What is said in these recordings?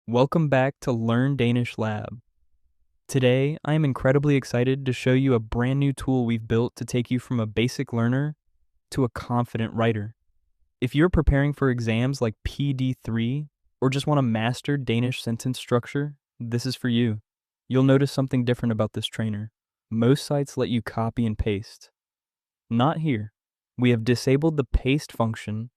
Welcome back to Learn Danish Lab. Today, I am incredibly excited to show you a brand new tool we've built to take you from a basic learner to a confident writer. If you're preparing for exams like PD3 or just want to master Danish sentence structure, this is for you. You'll notice something different about this trainer. Most sites let you copy and paste. Not here. We have disabled the paste function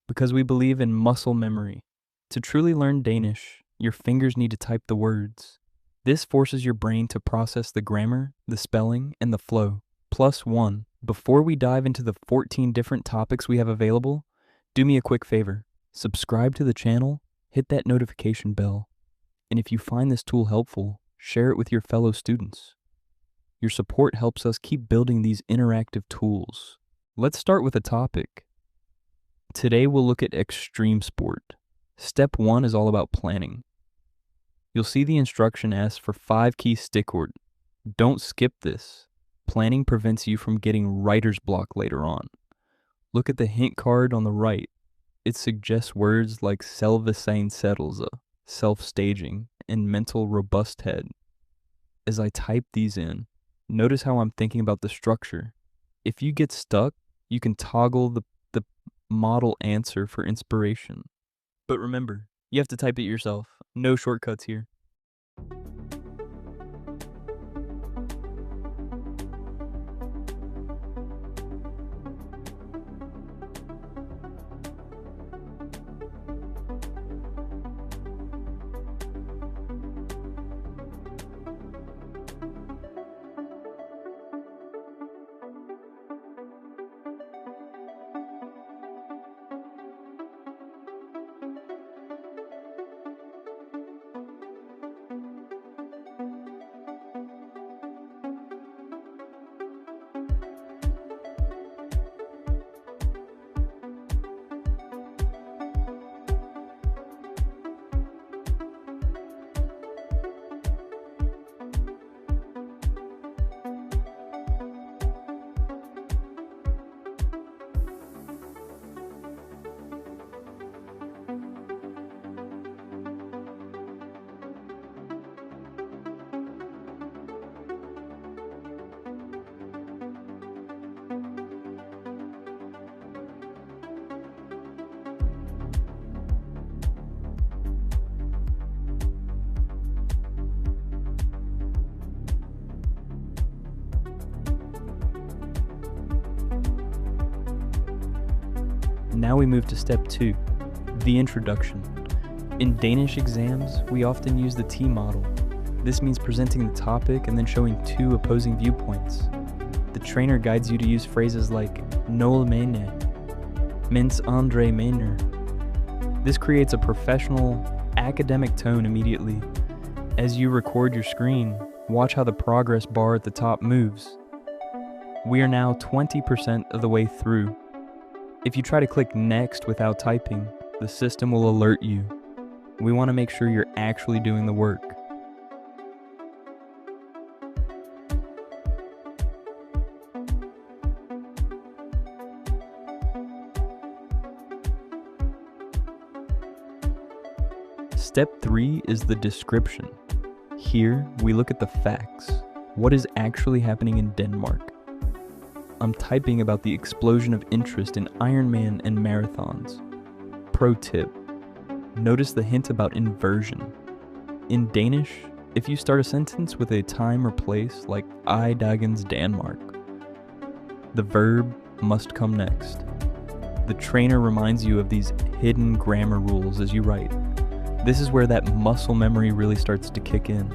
because we believe in muscle memory. To truly learn Danish, your fingers need to type the words. This forces your brain to process the grammar, the spelling, and the flow. Plus one, before we dive into the 14 different topics we have available, do me a quick favor. Subscribe to the channel, hit that notification bell, and if you find this tool helpful, share it with your fellow students. Your support helps us keep building these interactive tools. Let's start with a topic. Today we'll look at extreme sport. Step 1 is all about planning. You'll see the instruction asks for 5 key stikord. Don't skip this. Planning prevents you from getting writer's block later on. Look at the hint card on the right. It suggests words like selvforsettelse, self-staging, and mental robusthed. As I type these in, notice how I'm thinking about the structure. If you get stuck, you can toggle the model answer for inspiration. But remember, you have to type it yourself. No shortcuts here. Now we move to step 2, the introduction. In Danish exams, we often use the T model. This means presenting the topic and then showing 2 opposing viewpoints. The trainer guides you to use phrases like "Noel mener," "Mens andre mener." This creates a professional, academic tone immediately. As you record your screen, watch how the progress bar at the top moves. We are now 20% of the way through. If you try to click next without typing, the system will alert you. We want to make sure you're actually doing the work. Step 3 is the description. Here, we look at the facts. What is actually happening in Denmark? I'm typing about the explosion of interest in Ironman and marathons. Pro tip, notice the hint about inversion. In Danish, if you start a sentence with a time or place like I dagens Danmark, the verb must come next. The trainer reminds you of these hidden grammar rules as you write. This is where that muscle memory really starts to kick in.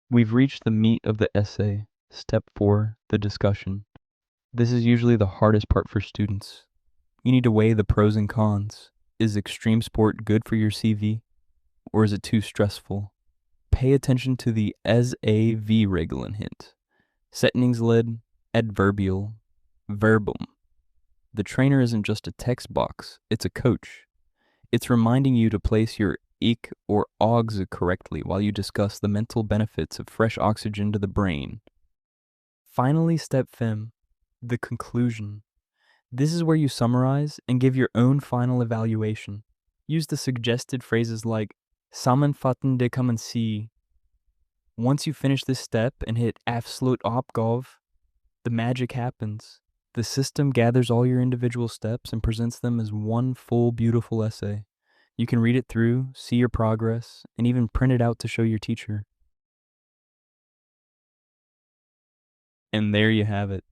We've reached the meat of the essay, step 4, the discussion. This is usually the hardest part for students. You need to weigh the pros and cons. Is extreme sport good for your CV, or is it too stressful? Pay attention to the SAV Rule hint. Setningsled, adverbial, verbum. The trainer isn't just a text box, it's a coach. It's reminding you to place your ik or ogs correctly while you discuss the mental benefits of fresh oxygen to the brain. Finally, step 5, the conclusion. This is where you summarize and give your own final evaluation. Use the suggested phrases like sammenfattende kan man sige. Once you finish this step and hit afslut opgave, the magic happens. The system gathers all your individual steps and presents them as one full, beautiful essay. You can read it through, see your progress, and even print it out to show your teacher. And there you have it,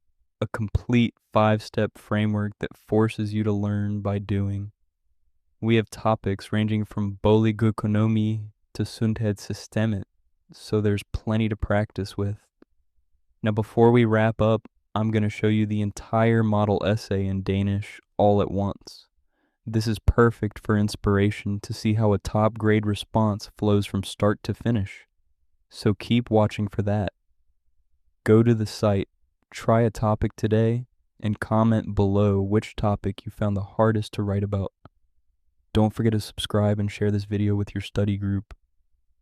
a complete 5-step framework that forces you to learn by doing. We have topics ranging from boligøkonomi to sundhedssystemet, so there's plenty to practice with. Now before we wrap up, I'm going to show you the entire model essay in Danish all at once. This is perfect for inspiration to see how a top grade response flows from start to finish. So keep watching for that. Go to the site, try a topic today, and comment below which topic you found the hardest to write about. Don't forget to subscribe and share this video with your study group.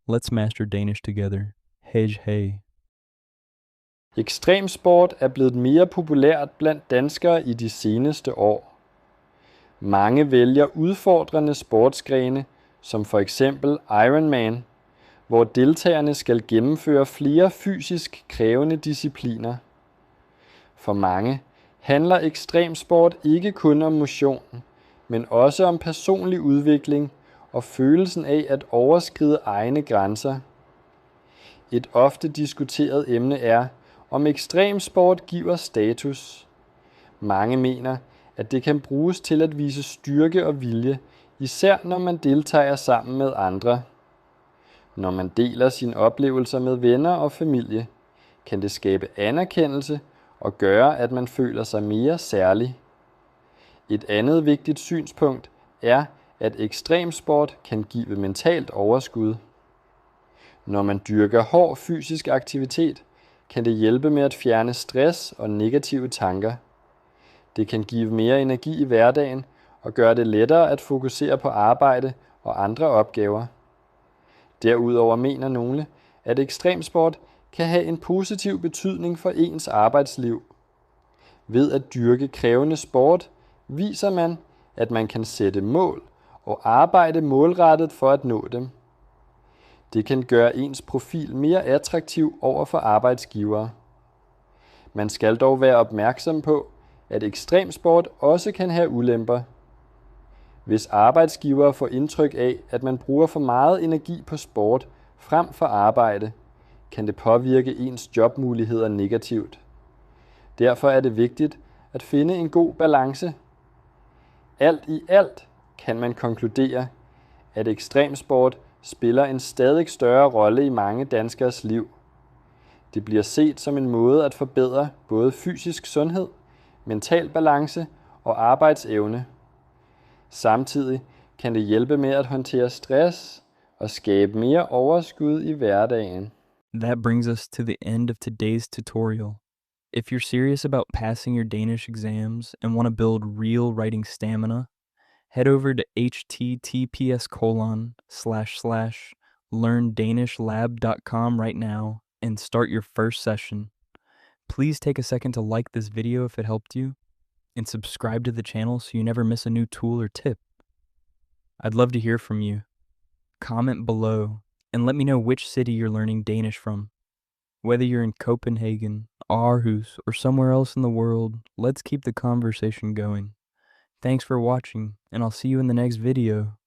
Let's master Danish together. Hej hej. Ekstremsport er blevet mere populært blandt danskere i de seneste år. Mange vælger udfordrende sportsgrene, som for eksempel Ironman, hvor deltagerne skal gennemføre flere fysisk krævende discipliner. For mange handler ekstremsport ikke kun om motion, men også om personlig udvikling og følelsen af at overskride egne grænser. Et ofte diskuteret emne er, om ekstremsport giver status. Mange mener, at det kan bruges til at vise styrke og vilje, især når man deltager sammen med andre. Når man deler sine oplevelser med venner og familie, kan det skabe anerkendelse og gøre, at man føler sig mere særlig. Et andet vigtigt synspunkt er, at ekstremsport kan give mentalt overskud. Når man dyrker hård fysisk aktivitet, kan det hjælpe med at fjerne stress og negative tanker. Det kan give mere energi i hverdagen og gøre det lettere at fokusere på arbejde og andre opgaver. Derudover mener nogle, at ekstremsport kan have en positiv betydning for ens arbejdsliv. Ved at dyrke krævende sport, viser man, at man kan sætte mål og arbejde målrettet for at nå dem. Det kan gøre ens profil mere attraktiv over for arbejdsgivere. Man skal dog være opmærksom på, at ekstremsport også kan have ulemper. Hvis arbejdsgivere får indtryk af, at man bruger for meget energi på sport frem for arbejde, kan det påvirke ens jobmuligheder negativt. Derfor er det vigtigt at finde en god balance. Alt i alt kan man konkludere, at ekstremsport spiller en stadig større rolle i mange danskeres liv. Det bliver set som en måde at forbedre både fysisk sundhed, mental balance og arbejdsevne. Samtidig kan det hjælpe med at håndtere stress og skabe mere overskud i hverdagen. That brings us to the end of today's tutorial. If you're serious about passing your Danish exams and want to build real writing stamina, head over to https://learndanishlab.com right now and start your first session. Please take a second to like this video if it helped you, and subscribe to the channel so you never miss a new tool or tip. I'd love to hear from you. Comment below and let me know which city you're learning Danish from. Whether you're in Copenhagen, Aarhus, or somewhere else in the world, let's keep the conversation going. Thanks for watching, and I'll see you in the next video.